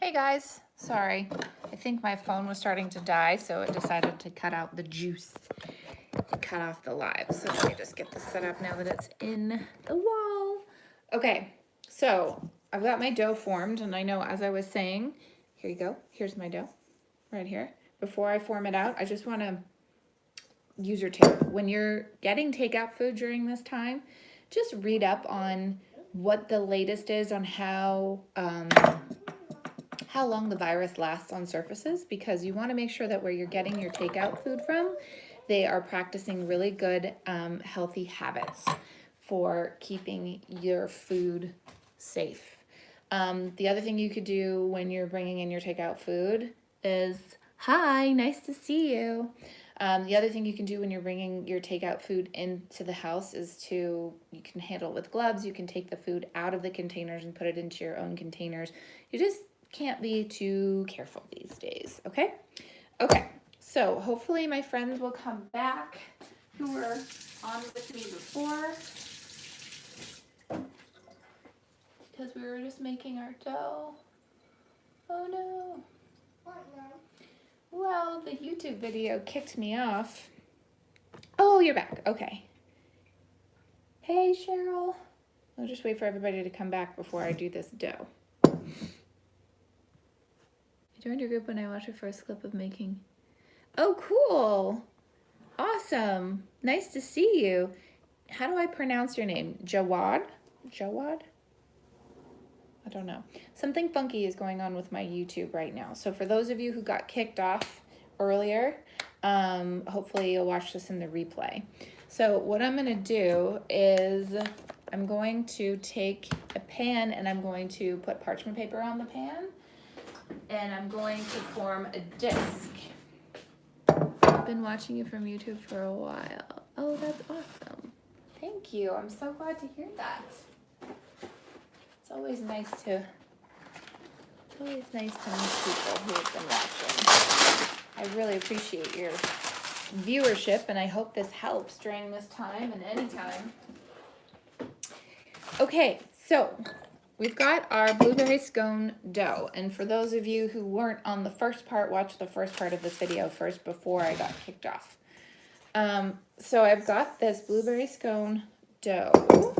Hey guys, sorry. I think my phone was starting to die, so it decided to cut out the juice and cut off the live. So let me just get this set up now that it's in the wall. Okay, so I've got my dough formed, and I know as I was saying, here you go. Here's my dough right here. Before I form it out, I just want to use your tip. When you're getting takeout food during this time, just read up on what the latest is on how long the virus lasts on surfaces, because you want to make sure that where you're getting your takeout food from, they are practicing really good healthy habits for keeping your food safe. The other thing you could do when you're bringing in your takeout food is, hi, nice to see you. The other thing you can do when you're bringing your takeout food into the house is you can handle it with gloves. You can take the food out of the containers and put it into your own containers. You just can't be too careful these days, okay? Okay, so hopefully my friends will come back who were on with me before, because we were just making our dough. Oh no. What now? Well, the YouTube video kicked me off. Oh, you're back. Okay. Hey, Cheryl. I'll just wait for everybody to come back before I do this dough. I joined your group when I watched your first clip of making. Oh, cool. Awesome. Nice to see you. How do I pronounce your name? Jawad? Jawad? I don't know. Something funky is going on with my YouTube right now. So for those of you who got kicked off earlier, hopefully you'll watch this in the replay. So what I'm going to do is I'm going to take a pan and I'm going to put parchment paper on the pan, and I'm going to form a disc. I've been watching you from YouTube for a while. Oh, that's awesome. Thank you. I'm so glad to hear that. It's always nice to meet people who have been watching. I really appreciate your viewership, and I hope this helps during this time and any time. Okay, so we've got our blueberry scone dough, and for those of you who weren't on the first part, watch the first part of this video first before I got kicked off. So I've got this blueberry scone dough,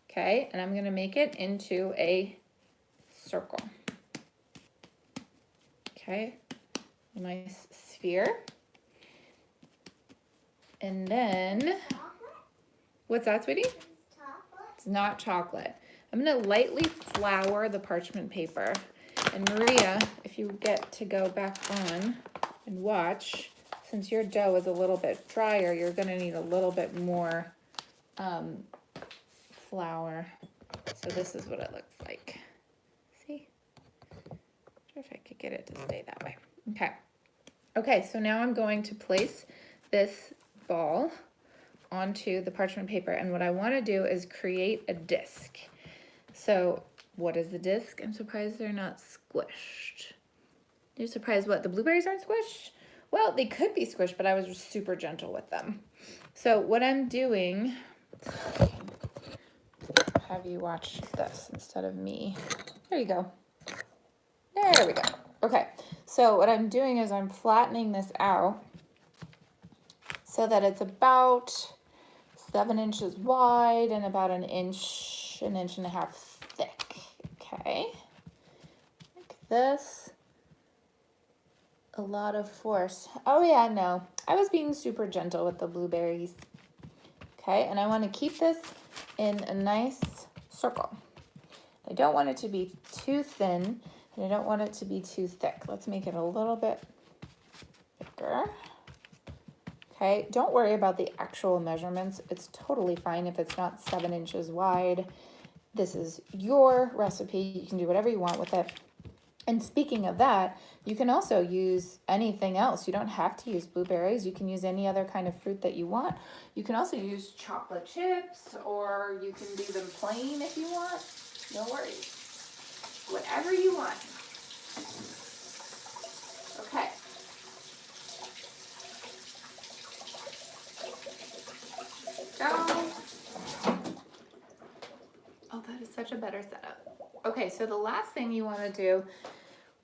okay, and I'm going to make it into a circle. Okay, a nice sphere. And then, what's that, sweetie? It's not chocolate. I'm going to lightly flour the parchment paper. And Maria, if you get to go back on and watch, since your dough is a little bit drier, you're going to need a little bit more flour. So this is what it looks like. See? I wonder if I could get it to stay that way. Okay. Okay, so now I'm going to place this ball onto the parchment paper, and what I want to do is create a disc. So what is the disc? I'm surprised they're not squished. You're surprised what? The blueberries aren't squished? Well, they could be squished, but I was just super gentle with them. So what I'm doing, have you watch this instead of me. There you go. There we go. Okay, so what I'm doing is I'm flattening this out so that it's about 7 inches wide and about an inch and a half thick. Okay, like this. A lot of force. Oh yeah, no, I was being super gentle with the blueberries. Okay, and I want to keep this in a nice circle. I don't want it to be too thin, and I don't want it to be too thick. Let's make it a little bit thicker. Okay, don't worry about the actual measurements. It's totally fine if it's not 7 inches wide. This is your recipe. You can do whatever you want with it. And speaking of that, you can also use anything else. You don't have to use blueberries. You can use any other kind of fruit that you want. You can also use chocolate chips, or you can do them plain if you want. No worries. Whatever you want. Okay. Go. Oh, that is such a better setup. Okay, so the last thing you want to do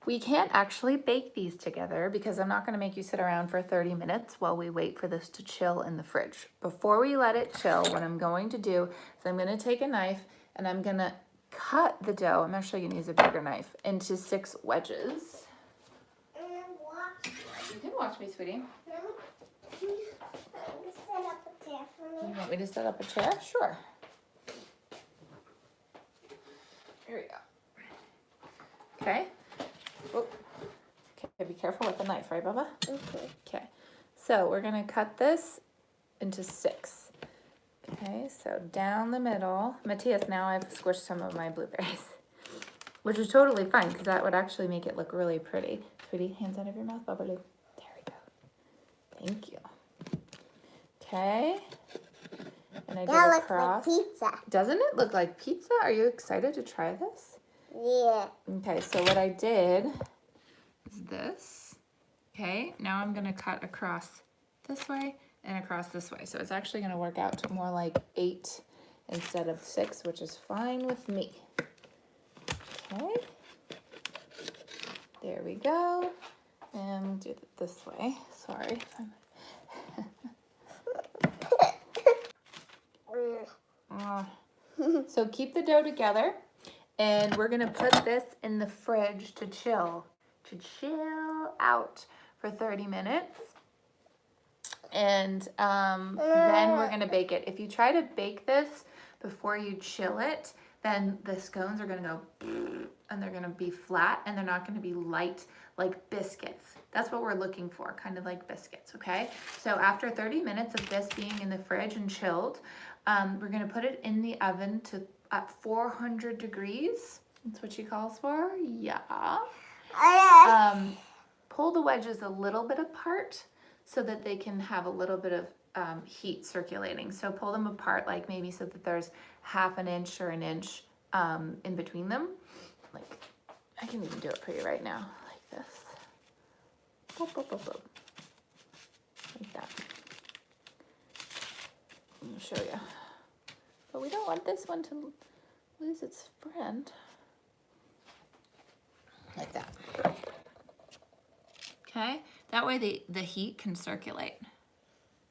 We can't actually bake these together because I'm not going to make you sit around for 30 minutes while we wait for this to chill in the fridge. Before we let it chill, what I'm going to do is I'm going to take a knife and I'm going to cut the dough. I'm actually going to use a bigger knife into 6 wedges. You can watch me, sweetie. You want me to set up a chair? Sure. Here we go. Okay. Oh. Okay, be careful with the knife, right, Bubba? Okay. So we're going to cut this into 6. Okay, so down the middle. Matthias, now I've squished some of my blueberries, which is totally fine because that would actually make it look really pretty. Sweetie, hands out of your mouth, Bubba. There we go. Thank you. Okay. And I did That across. looks like pizza. Doesn't it look like pizza? Are you excited to try this? Yeah. Okay, so what I did is this. Okay, now I'm gonna cut across this way and across this way. So it's actually gonna work out to more like 8 instead of 6, which is fine with me. Okay. There we go. And do it this way. Sorry. So keep the dough together, and we're gonna put this in the fridge to chill out for 30 minutes. And then we're gonna bake it. If you try to bake this before you chill it, then the scones are gonna go and they're gonna be flat and they're not gonna be light like biscuits. That's what we're looking for, kind of like biscuits, okay? So after 30 minutes of this being in the fridge and chilled, we're gonna put it in the oven to at 400 degrees. That's what she calls for, yeah. Pull the wedges a little bit apart so that they can have a little bit of heat circulating. So pull them apart like maybe so that there's half an inch or an inch in between them. Like, I can even do it for you right now, like this. Boop, boop, boop, boop. Like that. I'm gonna show you. But we don't want this one to lose its friend. Like that. Okay, that way the heat can circulate.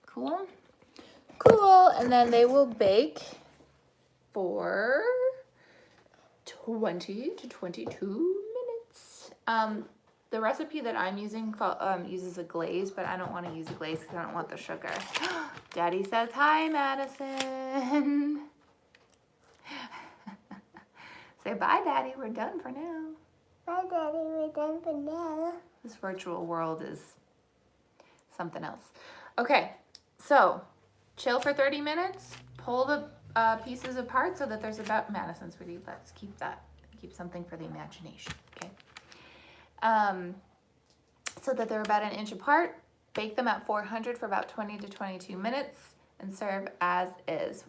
Cool? Cool, and then they will bake for 20 to 22 minutes. The recipe that I'm using uses a glaze, but I don't want to use a glaze because I don't want the sugar. Daddy says hi, Madison. Say bye, Daddy. We're done for now. Bye, Daddy. We're done for now. This virtual world is something else. Okay, so chill for 30 minutes. Pull the pieces apart so that there's about, Madison, sweetie, let's keep that. Keep something for the imagination, okay? So that they're about an inch apart. Bake them at 400 for about 20 to 22 minutes and serve as is.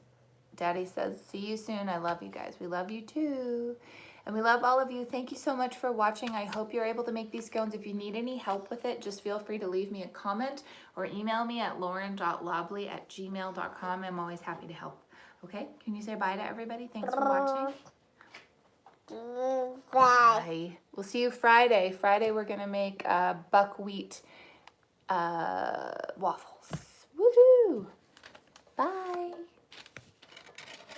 Daddy says, see you soon. I love you guys. We love you too. And we love all of you. Thank you so much for watching. I hope you're able to make these scones. If you need any help with it, just feel free to leave me a comment or email me at lauren.lobley@gmail.com. I'm always happy to help. Okay? Can you say bye to everybody? Thanks for watching. Bye. We'll see you Friday. Friday we're going to make buckwheat waffles. Woohoo! Bye.